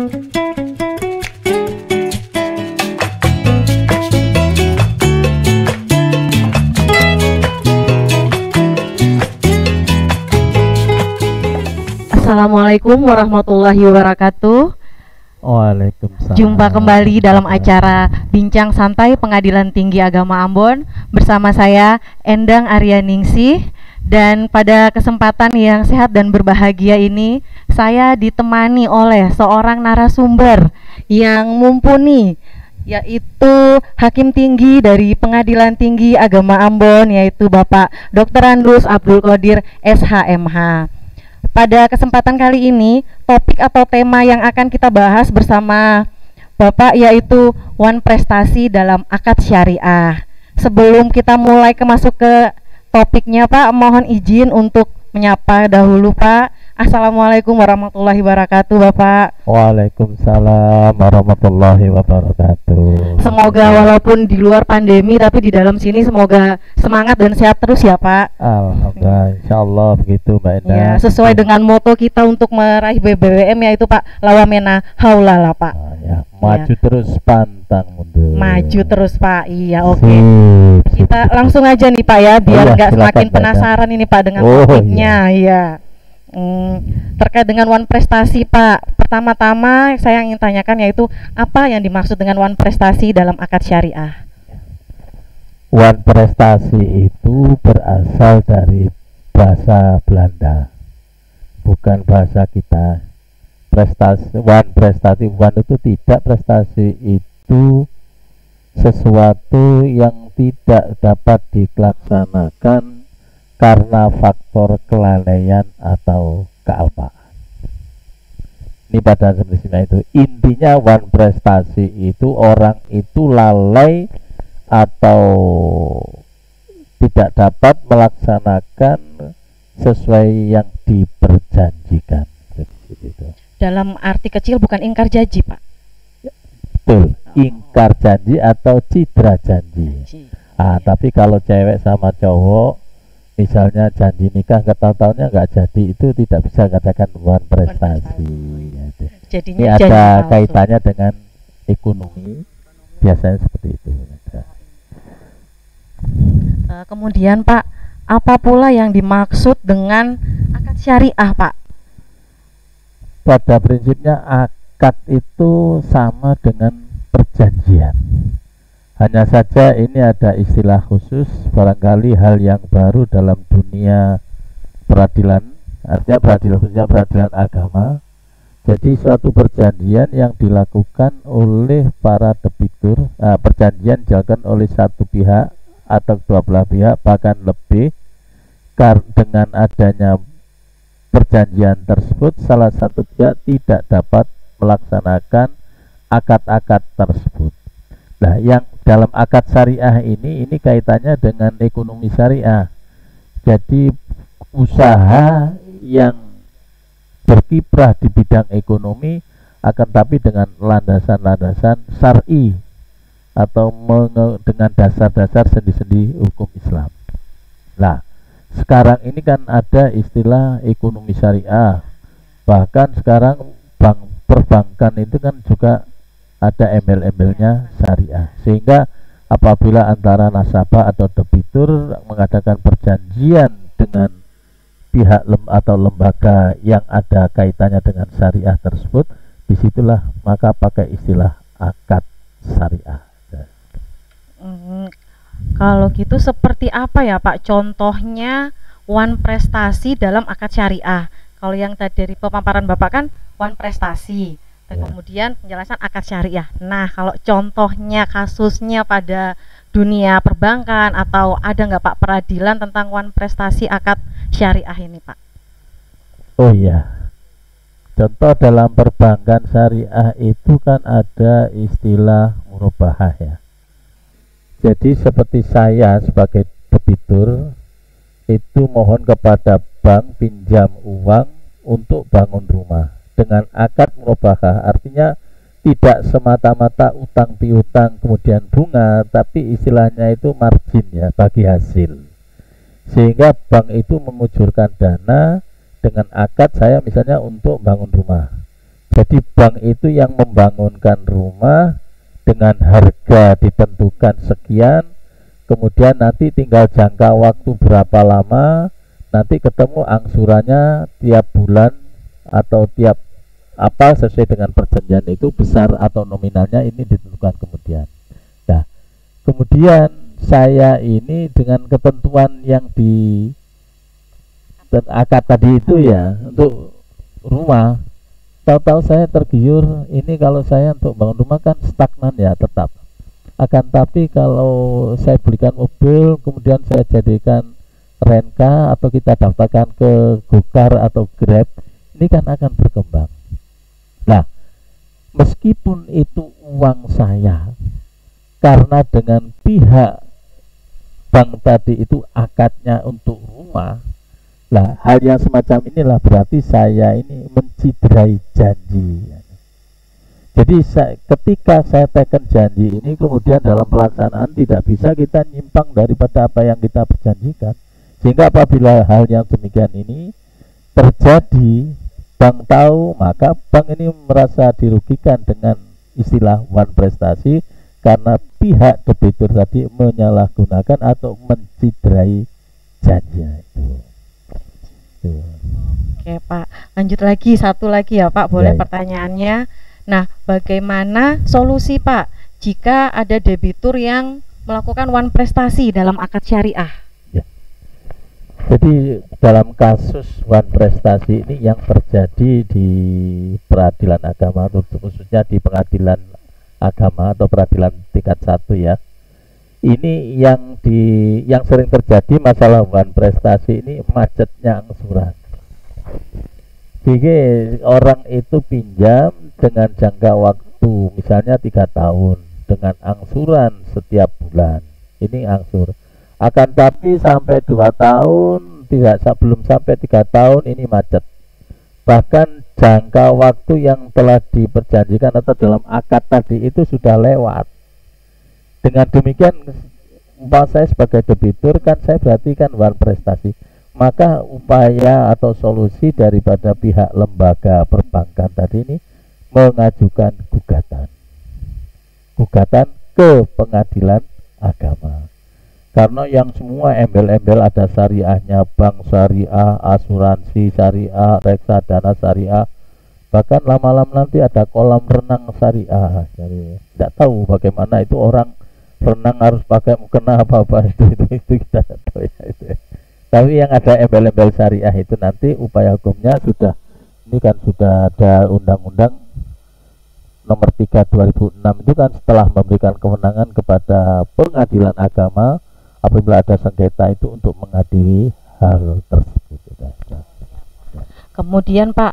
Assalamualaikum warahmatullahi wabarakatuh. Waalaikumsalam. Jumpa kembali dalam acara Bincang Santai Pengadilan Tinggi Agama Ambon bersama saya Endang Aryaningsih. Dan pada kesempatan yang sehat dan berbahagia ini saya ditemani oleh seorang narasumber yang mumpuni, yaitu Hakim Tinggi dari Pengadilan Tinggi Agama Ambon, yaitu Bapak Dr. Andrus Abdul Qodir SHMH. Pada kesempatan kali ini, topik atau tema yang akan kita bahas bersama Bapak yaitu Wan Prestasi dalam Akad Syariah. Sebelum kita mulai masuk ke topiknya, Pak, mohon izin untuk menyapa dahulu, Pak. Assalamualaikum warahmatullahi wabarakatuh, Bapak. Waalaikumsalam warahmatullahi wabarakatuh. Semoga walaupun di luar pandemi, tapi di dalam sini semoga semangat dan sehat terus ya, Pak. Alhamdulillah, insyaallah begitu, Mbak Enda. Ya, sesuai dengan moto kita untuk meraih BBWM, yaitu Pak Lawamena Haulala, Pak. Ya, maju terus, pantang mundur. Maju terus, Pak. Iya, oke. Sip. Kita langsung aja nih, Pak, ya, biar Iya, nggak semakin silakan, penasaran ini, Pak, dengan Oh, topiknya. Iya. Terkait dengan Wan Prestasi, Pak. Pertama-tama saya ingin tanyakan yaitu apa yang dimaksud dengan Wan Prestasi dalam akad syariah? Wan Prestasi itu berasal dari bahasa Belanda, bukan bahasa kita. Wan Prestasi, wan itu tidak, prestasi itu sesuatu yang tidak dapat dilaksanakan karena faktor kelalaian atau kealpaan. Ini pada sebenarnya itu intinya. Wan Prestasi itu orang itu lalai atau tidak dapat melaksanakan sesuai yang diperjanjikan. Gitu. Dalam arti kecil bukan ingkar janji, Pak. Betul, ingkar janji atau cidra janji. Tapi kalau cewek sama cowok misalnya janji nikah ke tahun-tahunnya nggak jadi, itu tidak bisa katakan Wan Prestasi. Ini ada kaitannya dengan ekonomi, biasanya seperti itu. Kemudian, Pak, apa pula yang dimaksud dengan akad syariah, Pak? Pada prinsipnya akad itu sama dengan perjanjian. Hanya saja ini ada istilah khusus, barangkali hal yang baru dalam dunia peradilan, artinya peradilan agama. Jadi suatu perjanjian yang dilakukan oleh para debitur, perjanjian dilakukan oleh satu pihak atau dua belah pihak, bahkan lebih. Dengan adanya perjanjian tersebut, salah satu pihak tidak dapat melaksanakan akad-akad tersebut. Nah, yang dalam akad syariah ini kaitannya dengan ekonomi syariah. Jadi usaha yang berkiprah di bidang ekonomi akan tapi dengan landasan-landasan syar'i atau dengan dasar-dasar sendi-sendi hukum Islam. Nah, sekarang ini kan ada istilah ekonomi syariah. Bahkan sekarang perbankan itu kan juga ada embel-embelnya syariah, sehingga apabila antara nasabah atau debitur mengadakan perjanjian dengan pihak atau lembaga yang ada kaitannya dengan syariah tersebut, disitulah maka pakai istilah akad syariah. Kalau gitu seperti apa ya, Pak, contohnya Wan Prestasi dalam akad syariah? Kalau yang tadi dari pemaparan Bapak kan Wan Prestasi, kemudian penjelasan akad syariah. Nah, kalau contohnya kasusnya pada dunia perbankan atau ada nggak, Pak, peradilan tentang Wan Prestasi akad syariah ini, Pak? Oh iya, contoh dalam perbankan syariah itu kan ada istilah murabahah ya. Jadi seperti saya sebagai debitur itu mohon kepada bank pinjam uang untuk bangun rumah dengan akad murabahah, artinya tidak semata-mata utang piutang kemudian bunga, tapi istilahnya itu margin ya, bagi hasil. Sehingga bank itu mengucurkan dana dengan akad saya misalnya untuk bangun rumah. Jadi bank itu yang membangunkan rumah dengan harga ditentukan sekian, kemudian nanti tinggal jangka waktu berapa lama, nanti ketemu angsurannya tiap bulan atau tiap apa sesuai dengan perjanjian itu, besar atau nominalnya ini ditentukan kemudian. Nah, kemudian saya ini dengan ketentuan yang di akad tadi itu ya untuk rumah, tahu-tahu saya tergiur ini kalau saya untuk bangun rumah kan stagnan ya tetap. Akan tapi kalau saya belikan mobil kemudian saya jadikan renka atau kita daftarkan ke Gokar atau Grab, ini kan akan berkembang. Nah, meskipun itu uang saya, karena dengan pihak bank tadi itu akadnya untuk rumah, lah hal yang semacam inilah berarti saya ini menciderai janji. Jadi ketika saya teken janji ini kemudian dalam pelaksanaan tidak bisa kita nyimpang daripada apa yang kita berjanjikan, sehingga apabila hal yang demikian ini terjadi, bank tahu, maka bank ini merasa dirugikan dengan istilah one prestasi karena pihak debitur tadi menyalahgunakan atau menciderai janji itu. Oke Pak, lanjut lagi satu lagi ya Pak, boleh ya. Pertanyaannya. Nah, bagaimana solusi Pak jika ada debitur yang melakukan one prestasi dalam akad syariah? Ya. Jadi dalam kasus one prestasi ini yang terjadi di peradilan agama, khususnya di pengadilan agama atau peradilan tingkat 1 ya. Ini yang sering terjadi masalah one prestasi ini macetnya angsuran. Jadi orang itu pinjam dengan jangka waktu misalnya 3 tahun dengan angsuran setiap bulan. Ini angsur. Akan tapi sampai 2 tahun belum sampai 3 tahun ini macet. Bahkan jangka waktu yang telah diperjanjikan atau dalam akad tadi itu sudah lewat. Dengan demikian, saya sebagai debitur kan saya berarti kan one prestasi. Maka upaya atau solusi daripada pihak lembaga perbankan tadi ini mengajukan gugatan ke pengadilan agama. Karena yang semua embel-embel ada syariahnya, bank syariah, asuransi syariah, reksadana syariah, bahkan lama-lama nanti ada kolam renang syariah. Jadi tidak tahu bagaimana itu orang renang harus pakai mukena apa-apa itu kita tidak tahu ya itu. Tapi yang ada embel-embel syariah itu nanti upaya hukumnya sudah, ini kan sudah ada undang-undang nomor 3 2006 itu kan setelah memberikan kewenangan kepada pengadilan agama apabila ada sengketa itu untuk mengadili hal tersebut. Kemudian Pak,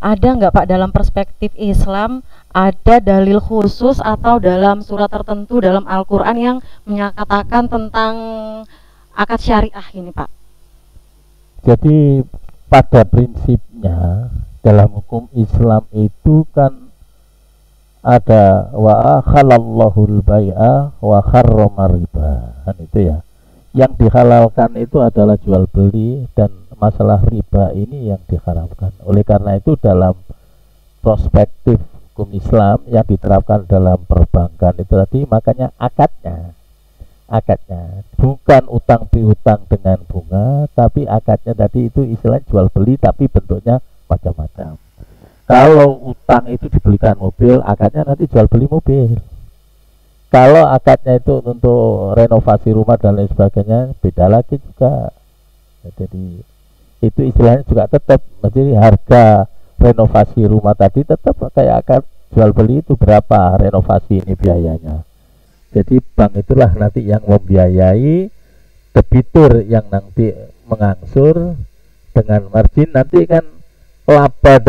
ada nggak Pak dalam perspektif Islam ada dalil khusus atau dalam surat tertentu dalam Al-Quran yang menyatakan tentang akad syariah ini Pak? Jadi pada prinsipnya dalam hukum Islam itu kan ada wa akhalallahul bai'a wa harrama riba, kan itu ya. Yang dihalalkan itu adalah jual beli dan masalah riba ini yang diharamkan. Oleh karena itu dalam perspektif hukum Islam yang diterapkan dalam perbankan itu tadi, makanya akadnya bukan utang piutang dengan bunga, tapi akadnya tadi itu istilahnya jual beli tapi bentuknya macam-macam. Kalau utang itu dibelikan mobil, akadnya nanti jual beli mobil. Kalau akadnya itu untuk renovasi rumah dan lain sebagainya, beda lagi juga. Jadi itu istilahnya juga tetap, jadi harga renovasi rumah tadi tetap kayak akad jual beli itu berapa renovasi ini biayanya. Jadi bank itulah nanti yang membiayai, debitur yang nanti mengangsur dengan margin. Nanti kan laba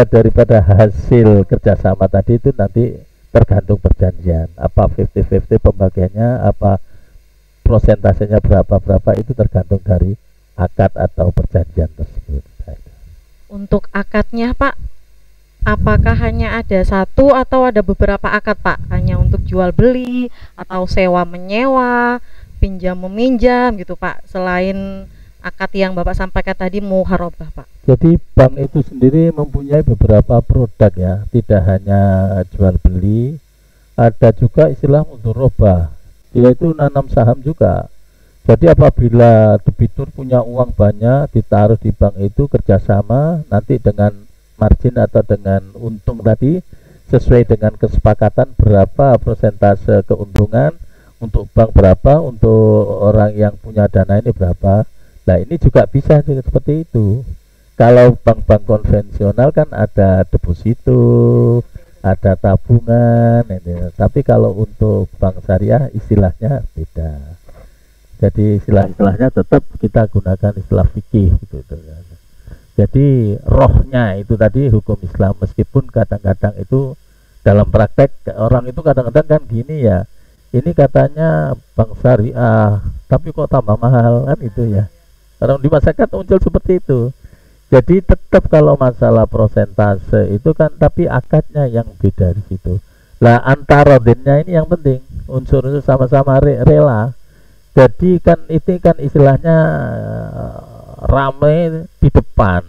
daripada hasil kerjasama tadi itu nanti tergantung perjanjian, apa 50-50 pembagiannya, apa prosentasenya berapa itu tergantung dari akad atau perjanjian tersebut. Untuk akadnya Pak, apakah hanya ada satu atau ada beberapa akad Pak? Hanya untuk jual beli atau sewa menyewa, pinjam meminjam gitu Pak? Selain akad yang Bapak sampaikan tadi muharabah, Pak? Jadi bank itu sendiri mempunyai beberapa produk ya, tidak hanya jual beli, ada juga istilah mudharabah, dia itu nanam saham juga. Jadi apabila debitur punya uang banyak ditaruh di bank itu kerjasama nanti dengan margin atau dengan untung tadi sesuai dengan kesepakatan berapa persentase keuntungan untuk bank berapa, untuk orang yang punya dana ini berapa. Nah ini juga bisa seperti itu. Kalau bank-bank konvensional kan ada deposito, ada tabungan ini. Tapi kalau untuk bank syariah istilahnya beda. Jadi istilahnya tetap kita gunakan istilah fikih gitu. Jadi rohnya itu tadi hukum Islam, meskipun kadang-kadang itu dalam praktek orang itu kadang-kadang kan gini ya, ini katanya bank syariah tapi kok tambah mahal kan itu ya. Orang di masyarakat muncul seperti itu. Jadi tetap kalau masalah persentase itu kan, tapi akadnya yang beda di situ. Lah antarodinnya ini yang penting, unsur sama-sama rela. Jadi kan itu kan istilahnya rame di depan,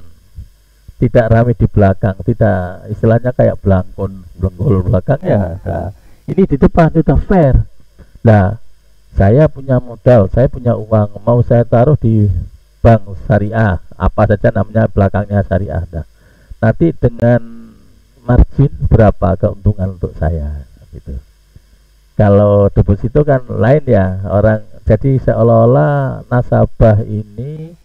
tidak rame di belakang, tidak istilahnya kayak belangkon belakang ya. Nah, ini di depan sudah fair. Nah, saya punya modal, saya punya uang, mau saya taruh di bank syariah, apa saja namanya belakangnya syariah. Nah, nanti dengan margin berapa keuntungan untuk saya gitu. Kalau deposito kan lain ya, orang jadi seolah-olah nasabah ini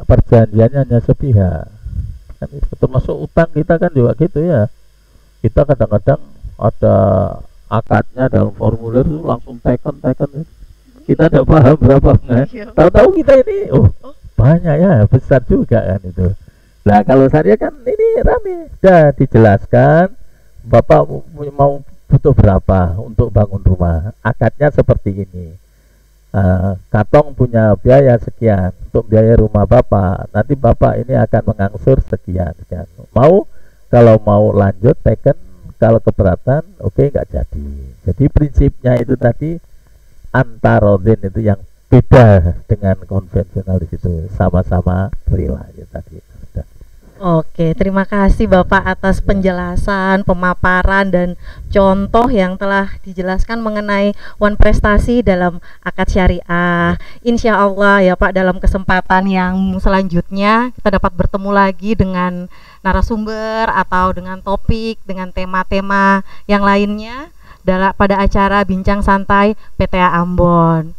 perjanjiannya hanya sepihak. Kan termasuk utang kita kan juga gitu ya. Kita kadang-kadang ada akadnya dalam formulir itu langsung teken. Kita tidak paham berapa kan. Tahu-tahu kita ini banyak ya, besar juga kan itu. Nah kalau saya kan ini rame, sudah dijelaskan Bapak mau butuh berapa untuk bangun rumah, akadnya seperti ini. Katong punya biaya sekian untuk biaya rumah Bapak, nanti Bapak ini akan mengangsur sekian. Kalau mau lanjut teken, kalau keberatan oke, nggak jadi. Jadi prinsipnya itu tadi antarodin itu yang beda dengan konvensional di situ, sama-sama rela ya tadi. Oke, terima kasih Bapak atas penjelasan, pemaparan dan contoh yang telah dijelaskan mengenai wan prestasi dalam akad syariah. Insya Allah ya Pak, dalam kesempatan yang selanjutnya kita dapat bertemu lagi dengan narasumber atau dengan topik, dengan tema-tema yang lainnya pada acara Bincang Santai PTA Ambon.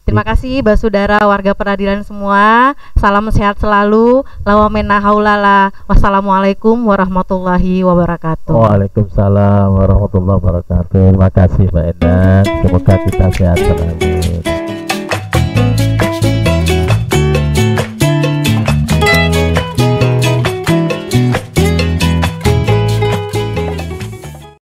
Terima kasih Basudara warga peradilan semua. Salam sehat selalu. Lawamena haulala. Wassalamualaikum warahmatullahi wabarakatuh. Waalaikumsalam warahmatullahi wabarakatuh. Terima kasih Mbak Endang. Semoga kita sehat selalu.